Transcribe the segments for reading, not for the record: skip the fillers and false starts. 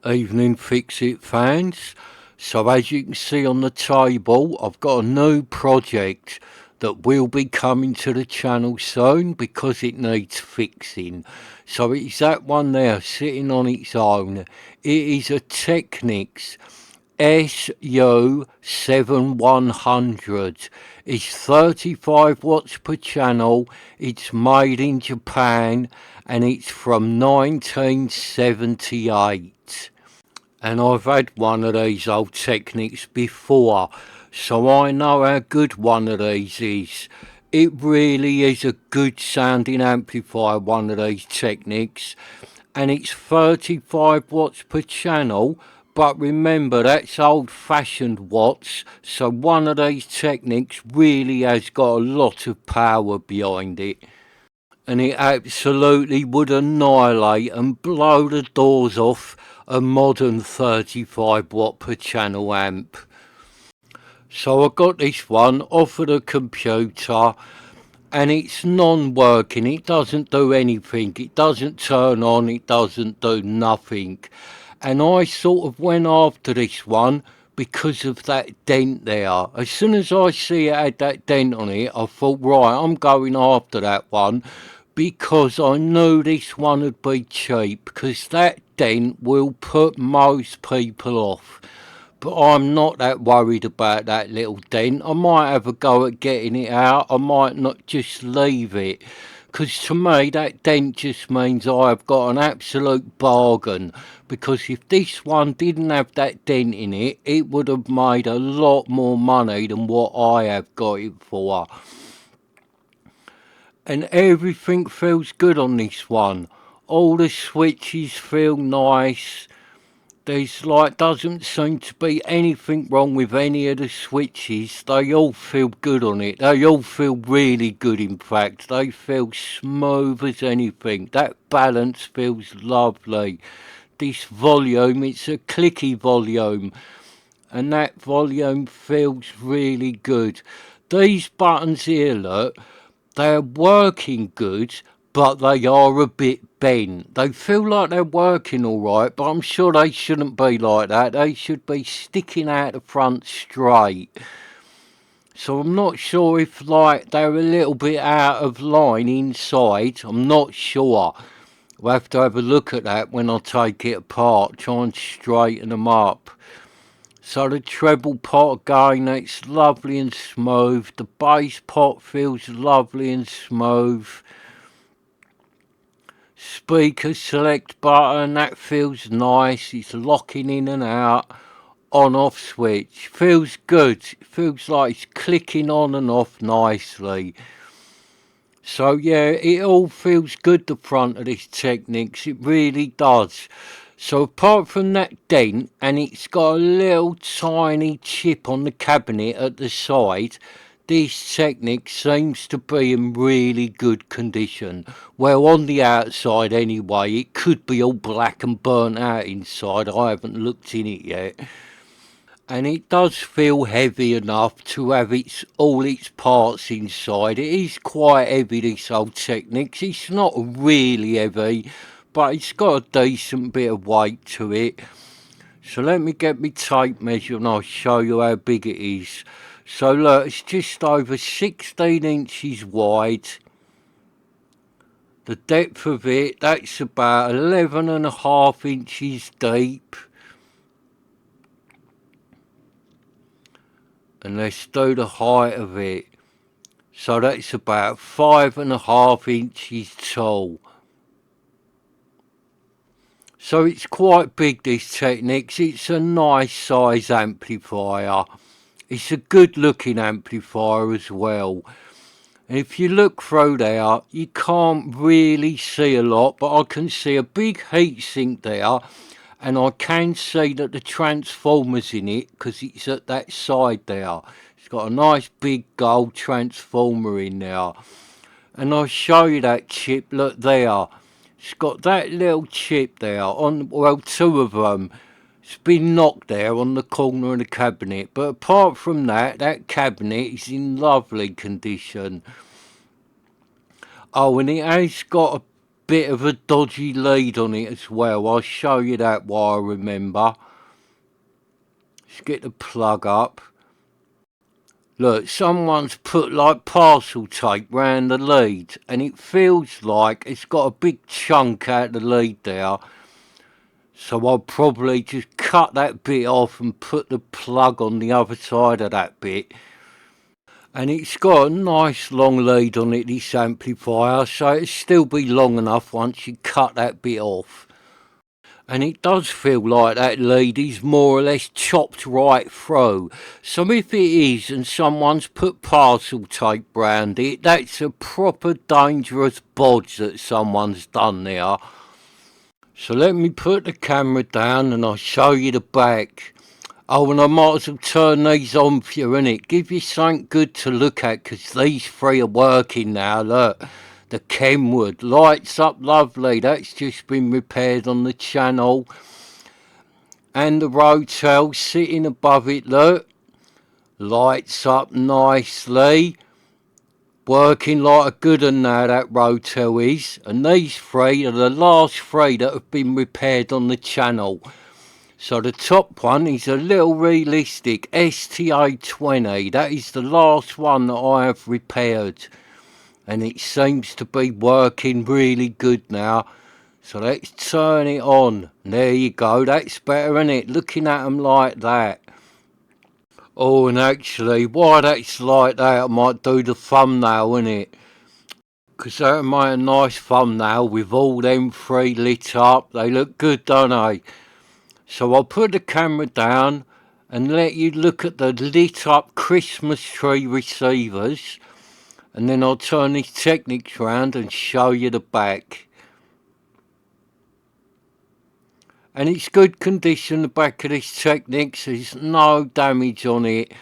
Evening Fix-It fans. So as you can see on the table, I've got a new project that will be coming to the channel soon because it needs fixing. So it's that one there sitting on its own. It is a Technics SU-7100. It's 35 watts per channel. It's made in Japan and it's from 1978. And I've had one of these old Technics before, so I know how good one of these is. It really is a good sounding amplifier, one of these Technics, and it's 35 watts per channel. But remember, that's old-fashioned watts, so one of these Technics really has got a lot of power behind it. And it absolutely would annihilate and blow the doors off a modern 35 watt per channel amp. So I got this one off of the computer and it's non-working. It doesn't do anything. It doesn't turn on. It doesn't do nothing. And I sort of went after this one because of that dent there. As soon as I see it had that dent on it, I thought, right, I'm going after that one because I knew this one would be cheap because that dent will put most people off. But I'm not that worried about that little dent. I might have a go at getting it out. I might not just leave it. Because to me, that dent just means I've got an absolute bargain. Because if this one didn't have that dent in it, it would have made a lot more money than what I have got it for. And everything feels good on this one. All the switches feel nice. There's doesn't seem to be anything wrong with any of the switches. They all feel good on it. They all feel really good, in fact. They feel smooth as anything. That balance feels lovely. This volume, it's a clicky volume. And that volume feels really good. These buttons here, look, they're working good, but they are a bit bent. They feel like they're working all right, but I'm sure they shouldn't be like that. They should be sticking out the front straight. So I'm not sure if they're a little bit out of line inside. I'm not sure. We'll have to have a look at that when I take it apart, try and straighten them up. So the treble pot again, it's lovely and smooth. The bass pot feels lovely and smooth. Speaker select button, that feels nice. It's locking in and out. On off switch. Feels good. It feels like it's clicking on and off nicely. So yeah, it all feels good, the front of this Technics. It really does. So apart from that dent, and it's got a little tiny chip on the cabinet at the side, this Technics seems to be in really good condition. Well, on the outside anyway. It could be all black and burnt out inside. I haven't looked in it yet. And it does feel heavy enough to have all its parts inside. It is quite heavy, this old Technics. It's not really heavy, but it's got a decent bit of weight to it. So let me get my tape measure and I'll show you how big it is. So look, it's just over 16 inches wide. The depth of it, that's about 11.5 inches deep. And let's do the height of it. So that's about 5.5 inches tall. So it's quite big, this Technics. It's a nice size amplifier. It's a good looking amplifier as well. And if you look through there, you can't really see a lot, but I can see a big heatsink there. And I can see that the transformer's in it because it's at that side there. It's got a nice big gold transformer in there. And I'll show you that chip, look there. It's got that little chip there, well, two of them. It's been knocked there on the corner of the cabinet. But apart from that, that cabinet is in lovely condition. Oh, and it has got bit of a dodgy lead on it as well. I'll show you that while I remember. Let's get the plug up. Look, someone's put like parcel tape round the lead, and it feels like it's got a big chunk out of the lead there. So I'll probably just cut that bit off and put the plug on the other side of that bit. And it's got a nice long lead on it, this amplifier, so it'll still be long enough once you cut that bit off. And it does feel like that lead is more or less chopped right through. So if it is and someone's put parcel tape round it, that's a proper dangerous bodge that someone's done there. So let me put the camera down and I'll show you the back. Oh, and I might as well turn these on for you, innit? Give you something good to look at, because these three are working now, look. The Kenwood lights up lovely, that's just been repaired on the channel. And the Rotel sitting above it, look. Lights up nicely. Working like a good one now, that Rotel is. And these three are the last three that have been repaired on the channel. So the top one is a little realistic STA-20. That is the last one that I have repaired. And it seems to be working really good now. So let's turn it on. There you go. That's better, isn't it? Looking at them like that. Oh, and actually, while that's like that, I might do the thumbnail, innit? Because that'll make a nice thumbnail with all them three lit up. They look good, don't they? So I'll put the camera down and let you look at the lit up Christmas tree receivers, and then I'll turn this Technics round and show you the back. And it's good condition, the back of this Technics, there's no damage on it,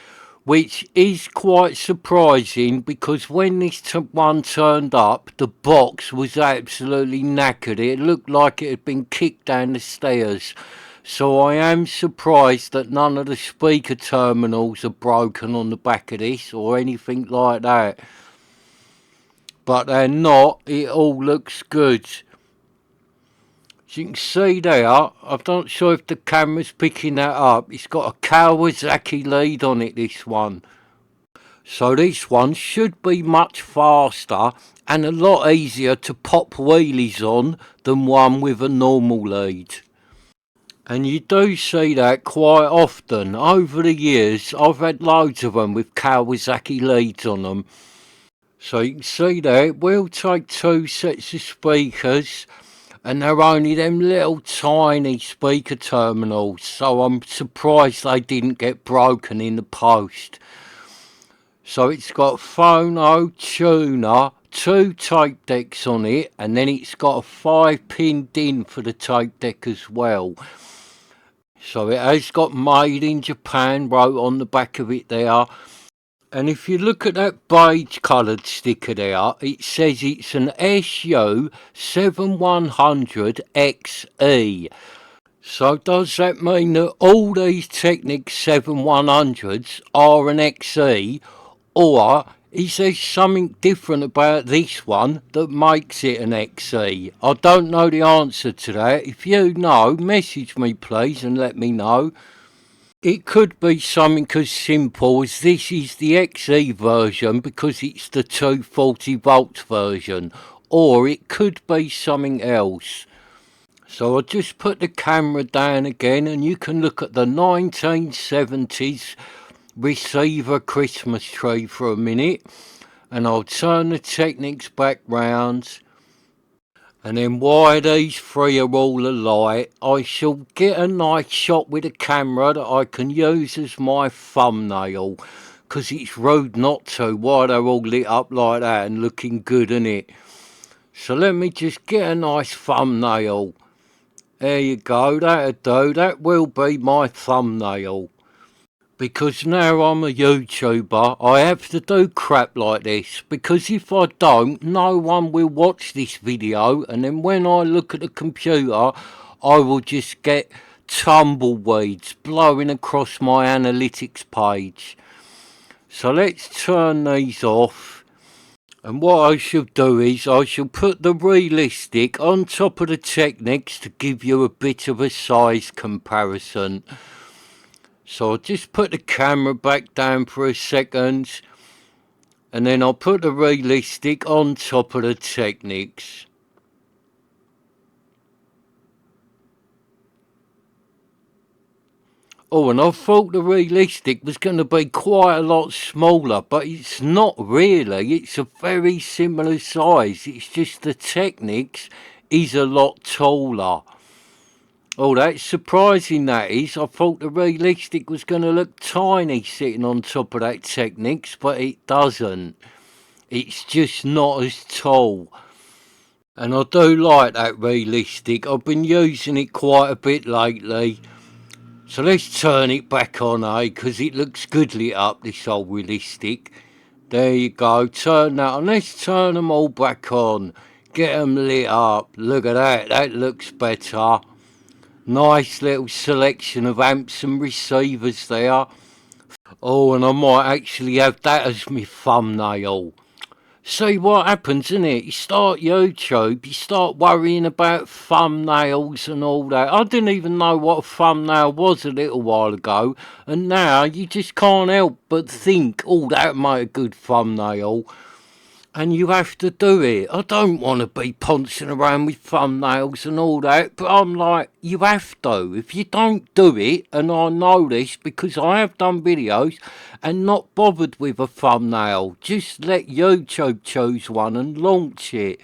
which is quite surprising because when this one turned up, the box was absolutely knackered. It looked like it had been kicked down the stairs. So I am surprised that none of the speaker terminals are broken on the back of this or anything like that. But they're not. It all looks good. As you can see there, I'm not sure if the camera's picking that up. It's got a Kawasaki lead on it, this one. So this one should be much faster and a lot easier to pop wheelies on than one with a normal lead. And you do see that quite often. Over the years, I've had loads of them with Kawasaki leads on them. So you can see there, it will take two sets of speakers, and they're only them little tiny speaker terminals. So I'm surprised they didn't get broken in the post. So it's got phono, tuner, two tape decks on it, and then it's got a 5-pin DIN for the tape deck as well. So it has got made in Japan wrote on the back of it there. And if you look at that beige coloured sticker there, it says it's an SU-7100 XE. So does that mean that all these Technics 7100s are an XE, or is there something different about this one that makes it an XE? I don't know the answer to that. If you know, message me please and let me know. It could be something as simple as this is the XE version because it's the 240 volts version, or it could be something else. So I'll just put the camera down again and you can look at the 1970s receiver Christmas tree for a minute, and I'll turn the Technics back round, and then while these three are all alight, I shall get a nice shot with a camera that I can use as my thumbnail, because it's rude not to while they're all lit up like that and looking good, innit? So let me just get a nice thumbnail. There you go, that'll do, that will be my thumbnail. Because now I'm a YouTuber, I have to do crap like this, because if I don't, no one will watch this video, and then when I look at the computer, I will just get tumbleweeds blowing across my analytics page. So let's turn these off, And what I shall do is I shall put the realistic on top of the Technics to give you a bit of a size comparison. So I'll just put the camera back down for a second, and then I'll put the realistic on top of the Technics. Oh, and I thought the realistic was going to be quite a lot smaller, but it's not really. It's a very similar size. It's just the Technics is a lot taller. Oh, that's surprising, that is. I thought the realistic was going to look tiny sitting on top of that Technics, but it doesn't. It's just not as tall. And I do like that realistic. I've been using it quite a bit lately. So let's turn it back on, because it looks good lit up, this old realistic. There you go, turn that on. Let's turn them all back on. Get them lit up. Look at that, that looks better. Nice little selection of amps and receivers there. Oh, and I might actually have that as my thumbnail. See what happens, innit? You start YouTube, you start worrying about thumbnails and all that. I didn't even know what a thumbnail was a little while ago, and now you just can't help but think, oh, that might be a good thumbnail. And you have to do it. I don't want to be pouncing around with thumbnails and all that, but I'm like, you have to. If you don't do it, and I know this because I have done videos and not bothered with a thumbnail, just let YouTube choose one and launch it.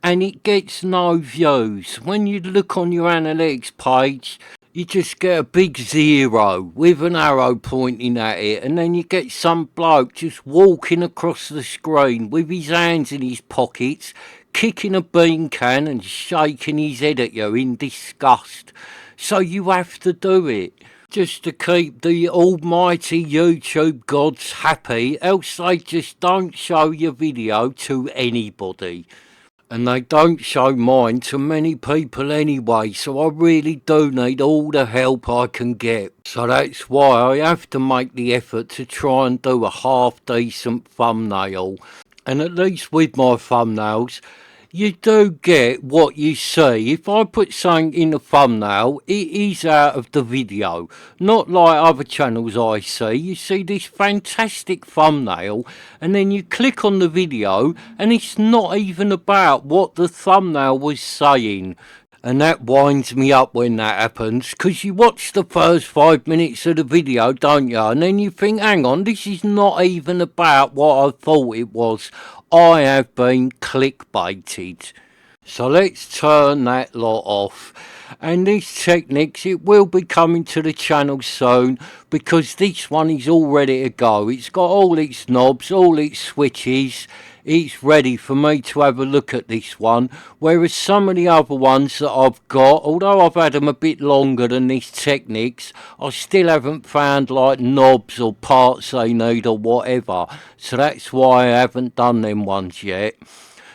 And it gets no views. When you look on your analytics page, you just get a big 0 with an arrow pointing at it, and then you get some bloke just walking across the screen with his hands in his pockets, kicking a bean can and shaking his head at you in disgust. So you have to do it, just to keep the almighty YouTube gods happy, else they just don't show your video to anybody. And they don't show mine to many people anyway, so I really do need all the help I can get. So that's why I have to make the effort to try and do a half decent thumbnail. And at least with my thumbnails, you do get what you see. If I put something in the thumbnail, it is out of the video. Not like other channels I see. You see this fantastic thumbnail, and then you click on the video, and it's not even about what the thumbnail was saying. And that winds me up when that happens, because you watch the first 5 minutes of the video, don't you? And then you think, hang on, this is not even about what I thought it was. I have been clickbaited. So let's turn that lot off. And this Technics, it will be coming to the channel soon, because this one is all ready to go. It's got all its knobs, all its switches. It's ready for me to have a look at this one, whereas some of the other ones that I've got, although I've had them a bit longer than this Technics, I still haven't found like knobs or parts they need or whatever, so that's why I haven't done them ones yet.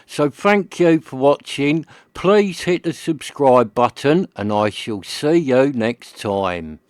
So thank you for watching. Please hit the subscribe button, and I shall see you next time.